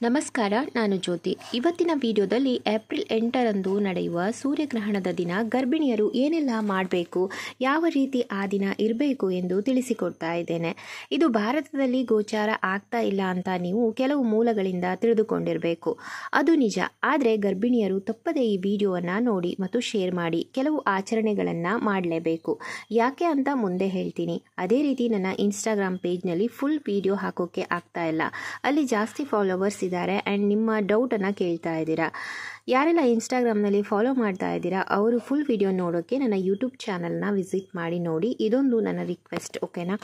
ನಮಸ್ಕಾರ, ನಾನು ಜ್ಯೋತಿ. ಇವತ್ತಿನ ವಿಡಿಯೋದಲ್ಲಿ ಏಪ್ರಿಲ್ 8ರಂದು ನಡೆಯುವ ಸೂರ್ಯಗ್ರಹಣದ ದಿನ ಗರ್ಭಿಣಿಯರು ಏನೆಲ್ಲ ಮಾಡಬೇಕು, ಯಾವ ರೀತಿ ಆ ದಿನ ಇರಬೇಕು ಎಂದು ತಿಳಿಸಿಕೊಡ್ತಾ ಇದ್ದೇನೆ. ಇದು ಭಾರತದಲ್ಲಿ ಗೋಚಾರ ಆಗ್ತಾ ಇಲ್ಲ ಅಂತ ನೀವು ಕೆಲವು ಮೂಲಗಳಿಂದ ತಿಳಿದುಕೊಂಡಿರಬೇಕು. ಅದು ನಿಜ. ಆದರೆ ಗರ್ಭಿಣಿಯರು ತಪ್ಪದೇ ಈ ವಿಡಿಯೋವನ್ನು ನೋಡಿ ಮತ್ತು ಶೇರ್ ಮಾಡಿ. ಕೆಲವು ಆಚರಣೆಗಳನ್ನು ಮಾಡಲೇಬೇಕು. ಯಾಕೆ ಅಂತ ಮುಂದೆ ಹೇಳ್ತೀನಿ. ಅದೇ ರೀತಿ ನನ್ನ ಇನ್ಸ್ಟಾಗ್ರಾಮ್ ಪೇಜ್ನಲ್ಲಿ ಫುಲ್ ವಿಡಿಯೋ ಹಾಕೋಕ್ಕೆ ಆಗ್ತಾ ಇಲ್ಲ. ಅಲ್ಲಿ ಜಾಸ್ತಿ ಫಾಲೋವರ್ಸ್ ಇದ್ದಾರೆ ಆ್ಯಂಡ್ ನಿಮ್ಮ ಡೌಟನ್ನು ಕೇಳ್ತಾ ಇದ್ದೀರಾ. ಯಾರೆಲ್ಲ ಇನ್ಸ್ಟಾಗ್ರಾಮ್ನಲ್ಲಿ ಫಾಲೋ ಮಾಡ್ತಾ ಇದ್ದೀರಾ ಅವರು ಫುಲ್ ವಿಡಿಯೋ ನೋಡೋಕ್ಕೆ ನನ್ನ ಯೂಟ್ಯೂಬ್ ಚಾನಲ್ನ ವಿಸಿಟ್ ಮಾಡಿ ನೋಡಿ. ಇದೊಂದು ನನ್ನ ರಿಕ್ವೆಸ್ಟ್, ಓಕೆನಾ?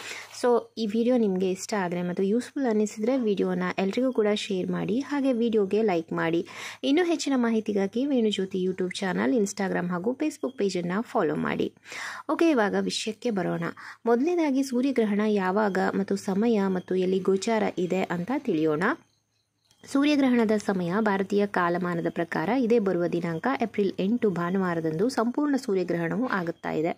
ಸೊ ಈ ವಿಡಿಯೋ ನಿಮಗೆ ಇಷ್ಟ ಆದರೆ ಮತ್ತು ಯೂಸ್ಫುಲ್ ಅನ್ನಿಸಿದರೆ ವಿಡಿಯೋನ ಎಲ್ರಿಗೂ ಕೂಡ ಶೇರ್ ಮಾಡಿ, ಹಾಗೆ ವಿಡಿಯೋಗೆ ಲೈಕ್ ಮಾಡಿ. ಇನ್ನೂ ಹೆಚ್ಚಿನ ಮಾಹಿತಿಗಾಗಿ ವೇಣುಜ್ಯೋತಿ ಯೂಟ್ಯೂಬ್ ಚಾನಲ್, ಇನ್ಸ್ಟಾಗ್ರಾಮ್ ಹಾಗೂ ಫೇಸ್ಬುಕ್ ಪೇಜನ್ನು ಫಾಲೋ ಮಾಡಿ. ಓಕೆ, ಇವಾಗ ವಿಷಯಕ್ಕೆ ಬರೋಣ. ಮೊದಲನೇದಾಗಿ ಸೂರ್ಯಗ್ರಹಣ ಯಾವಾಗ ಮತ್ತು ಸಮಯ ಮತ್ತು ಎಲ್ಲಿ ಗೋಚಾರ ಇದೆ ಅಂತ ತಿಳಿಯೋಣ. ಸೂರ್ಯಗ್ರಹಣದ ಸಮಯ ಭಾರತೀಯ ಕಾಲಮಾನದ ಪ್ರಕಾರ ಇದೇ ಬರುವ ದಿನಾಂಕ ಏಪ್ರಿಲ್ 8 ಭಾನುವಾರದಂದು ಸಂಪೂರ್ಣ ಸೂರ್ಯಗ್ರಹಣವು ಆಗುತ್ತಾ ಇದೆ.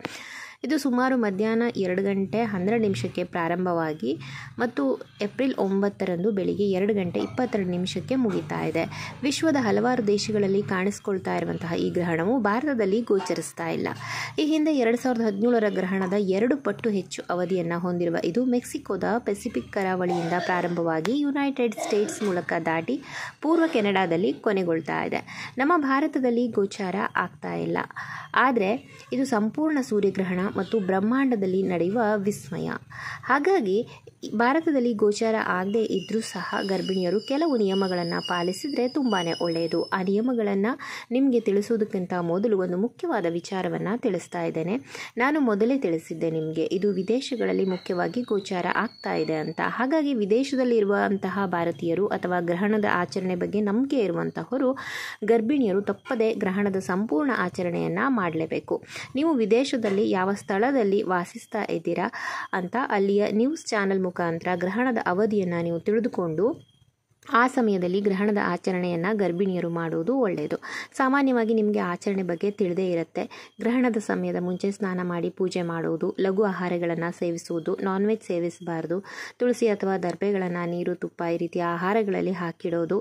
ಇದು ಸುಮಾರು ಮಧ್ಯಾಹ್ನ 2:12 ಪ್ರಾರಂಭವಾಗಿ ಮತ್ತು ಏಪ್ರಿಲ್ 9ರಂದು ಬೆಳಿಗ್ಗೆ 2:22 ಮುಗಿತಾ ಇದೆ. ವಿಶ್ವದ ಹಲವಾರು ದೇಶಗಳಲ್ಲಿ ಕಾಣಿಸ್ಕೊಳ್ತಾ ಇರುವಂತಹ ಈ ಗ್ರಹಣವು ಭಾರತದಲ್ಲಿ ಗೋಚರಿಸ್ತಾ ಇಲ್ಲ. ಈ ಹಿಂದೆ 2017ರ ಗ್ರಹಣದ 2 ಪಟ್ಟು ಹೆಚ್ಚು ಅವಧಿಯನ್ನು ಹೊಂದಿರುವ ಇದು ಮೆಕ್ಸಿಕೋದ ಪೆಸಿಫಿಕ್ ಕರಾವಳಿಯಿಂದ ಪ್ರಾರಂಭವಾಗಿ ಯುನೈಟೆಡ್ ಸ್ಟೇಟ್ಸ್ ಮೂಲಕ ದಾಟಿ ಪೂರ್ವ ಕೆನಡಾದಲ್ಲಿ ಕೊನೆಗೊಳ್ತಾ ಇದೆ. ನಮ್ಮ ಭಾರತದಲ್ಲಿ ಗೋಚಾರ ಆಗ್ತಾ ಇಲ್ಲ. ಆದರೆ ಇದು ಸಂಪೂರ್ಣ ಸೂರ್ಯಗ್ರಹಣ ಮತ್ತು ಬ್ರಹ್ಮಾಂಡದಲ್ಲಿ ನಡೆಯುವ ವಿಸ್ಮಯ. ಹಾಗಾಗಿ ಭಾರತದಲ್ಲಿ ಗೋಚಾರ ಆಗದೇ ಇದ್ದರೂ ಸಹ ಗರ್ಭಿಣಿಯರು ಕೆಲವು ನಿಯಮಗಳನ್ನು ಪಾಲಿಸಿದರೆ ತುಂಬಾ ಒಳ್ಳೆಯದು. ಆ ನಿಯಮಗಳನ್ನು ನಿಮಗೆ ತಿಳಿಸೋದಕ್ಕಿಂತ ಮೊದಲು ಒಂದು ಮುಖ್ಯವಾದ ವಿಚಾರವನ್ನು ತಿಳಿಸ್ತಾ ಇದ್ದೇನೆ. ನಾನು ಮೊದಲೇ ತಿಳಿಸಿದ್ದೆ ನಿಮಗೆ, ಇದು ವಿದೇಶಗಳಲ್ಲಿ ಮುಖ್ಯವಾಗಿ ಗೋಚಾರ ಆಗ್ತಾ ಇದೆ ಅಂತ. ಹಾಗಾಗಿ ವಿದೇಶದಲ್ಲಿ ಇರುವಂತಹ ಭಾರತೀಯರು ಅಥವಾ ಗ್ರಹಣದ ಆಚರಣೆ ಬಗ್ಗೆ ನಂಬಿಕೆ ಇರುವಂತಹವರು ಗರ್ಭಿಣಿಯರು ತಪ್ಪದೆ ಗ್ರಹಣದ ಸಂಪೂರ್ಣ ಆಚರಣೆಯನ್ನು ಮಾಡಲೇಬೇಕು. ನೀವು ವಿದೇಶದಲ್ಲಿ ಯಾವ ಸ್ಥಳದಲ್ಲಿ ವಾಸಿಸ್ತಾ ಇದ್ದೀರಾ ಅಂತ ಅಲ್ಲಿಯ ನ್ಯೂಸ್ ಚಾನೆಲ್ ಮುಖಾಂತರ ಗ್ರಹಣದ ಅವಧಿಯನ್ನು ನೀವು ತಿಳಿದುಕೊಂಡು ಆ ಸಮಯದಲ್ಲಿ ಗ್ರಹಣದ ಆಚರಣೆಯನ್ನು ಗರ್ಭಿಣಿಯರು ಮಾಡುವುದು ಒಳ್ಳೆಯದು. ಸಾಮಾನ್ಯವಾಗಿ ನಿಮಗೆ ಆಚರಣೆ ಬಗ್ಗೆ ತಿಳಿದೇ ಇರುತ್ತೆ. ಗ್ರಹಣದ ಸಮಯದ ಮುಂಚೆ ಸ್ನಾನ ಮಾಡಿ ಪೂಜೆ ಮಾಡುವುದು, ಲಘು ಆಹಾರಗಳನ್ನು ಸೇವಿಸುವುದು, ನಾನ್ ವೆಜ್ ಸೇವಿಸಬಾರ್ದು, ತುಳಸಿ ಅಥವಾ ದರ್ಭೆಗಳನ್ನು ನೀರು, ತುಪ್ಪ ಈ ರೀತಿಯ ಆಹಾರಗಳಲ್ಲಿ ಹಾಕಿಡೋದು,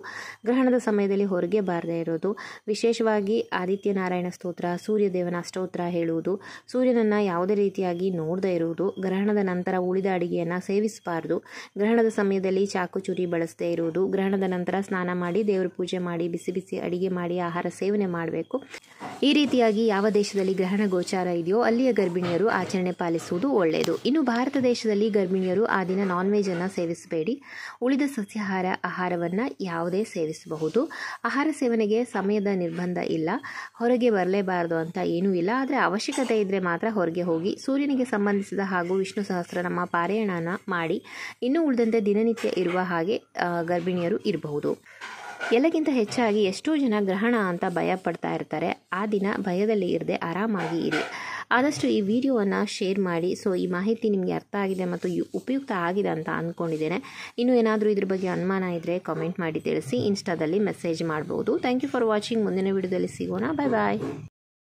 ಗ್ರಹಣದ ಸಮಯದಲ್ಲಿ ಹೊರಗೆ ಬಾರದೇ ಇರೋದು, ವಿಶೇಷವಾಗಿ ಆದಿತ್ಯನಾರಾಯಣ ಸ್ತೋತ್ರ, ಸೂರ್ಯದೇವನ ಸ್ತೋತ್ರ ಹೇಳುವುದು, ಸೂರ್ಯನನ್ನು ಯಾವುದೇ ರೀತಿಯಾಗಿ ನೋಡದೇ ಇರುವುದು, ಗ್ರಹಣದ ನಂತರ ಉಳಿದ ಅಡಿಗೆಯನ್ನು ಸೇವಿಸಬಾರ್ದು, ಗ್ರಹಣದ ಸಮಯದಲ್ಲಿ ಚಾಕು ಚೂರಿ ಬಳಸದೇ ಇರುವುದು, ಗ್ರಹಣದ ನಂತರ ಸ್ನಾನ ಮಾಡಿ ದೇವರ ಪೂಜೆ ಮಾಡಿ ಬಿಸಿ ಬಿಸಿ ಅಡಿಗೆ ಮಾಡಿ ಆಹಾರ ಸೇವನೆ ಮಾಡಬೇಕು. ಈ ರೀತಿಯಾಗಿ ಯಾವ ದೇಶದಲ್ಲಿ ಗ್ರಹಣ ಗೋಚಾರ ಇದೆಯೋ ಅಲ್ಲಿಯ ಗರ್ಭಿಣಿಯರು ಆಚರಣೆ ಪಾಲಿಸುವುದು ಒಳ್ಳೆಯದು. ಇನ್ನು ಭಾರತ ದೇಶದಲ್ಲಿ ಗರ್ಭಿಣಿಯರು ಆ ದಿನ ನಾನ್ ವೆಜ್ ಅನ್ನು ಸೇವಿಸಬೇಡಿ. ಉಳಿದ ಸಸ್ಯಾಹಾರ ಆಹಾರವನ್ನು ಯಾವುದೇ ಸೇವಿಸಬಹುದು. ಆಹಾರ ಸೇವನೆಗೆ ಸಮಯದ ನಿರ್ಬಂಧ ಇಲ್ಲ. ಹೊರಗೆ ಬರಲೇಬಾರದು ಅಂತ ಏನೂ ಇಲ್ಲ. ಆದರೆ ಅವಶ್ಯಕತೆ ಇದ್ದರೆ ಮಾತ್ರ ಹೊರಗೆ ಹೋಗಿ ಸೂರ್ಯನಿಗೆ ಸಂಬಂಧಿಸಿದ ಹಾಗೂ ವಿಷ್ಣು ಸಹಸ್ರನಾಮ ಪಾರಾಯಣನ ಮಾಡಿ. ಇನ್ನೂ ಉಳಿದಂತೆ ದಿನನಿತ್ಯ ಇರುವ ಹಾಗೆ ಗರ್ಭಿಣಿಯರು ಇರಬಹುದು. ಎಲ್ಲಕ್ಕಿಂತ ಹೆಚ್ಚಾಗಿ ಎಷ್ಟೋ ಜನ ಗ್ರಹಣ ಅಂತ ಭಯ ಪಡ್ತಾ ಇರ್ತಾರೆ. ಆ ದಿನ ಭಯದಲ್ಲಿ ಇರದೆ ಆರಾಮಾಗಿ ಇರಿ. ಆದಷ್ಟು ಈ ವಿಡಿಯೋವನ್ನು ಶೇರ್ ಮಾಡಿ. ಸೊ ಈ ಮಾಹಿತಿ ನಿಮಗೆ ಅರ್ಥ ಆಗಿದೆ ಮತ್ತು ಉಪಯುಕ್ತ ಆಗಿದೆ ಅಂತ ಅಂದ್ಕೊಂಡಿದ್ದೇನೆ. ಇನ್ನೂ ಏನಾದರೂ ಇದ್ರ ಬಗ್ಗೆ ಅನುಮಾನ ಇದ್ದರೆ ಕಾಮೆಂಟ್ ಮಾಡಿ ತಿಳಿಸಿ. ಇನ್ಸ್ಟಾದಲ್ಲಿ ಮೆಸೇಜ್ ಮಾಡ್ಬೋದು. Thank you for watching. ಮುಂದಿನ ವಿಡಿಯೋದಲ್ಲಿ ಸಿಗೋಣ. ಬಾಯ್ ಬಾಯ್.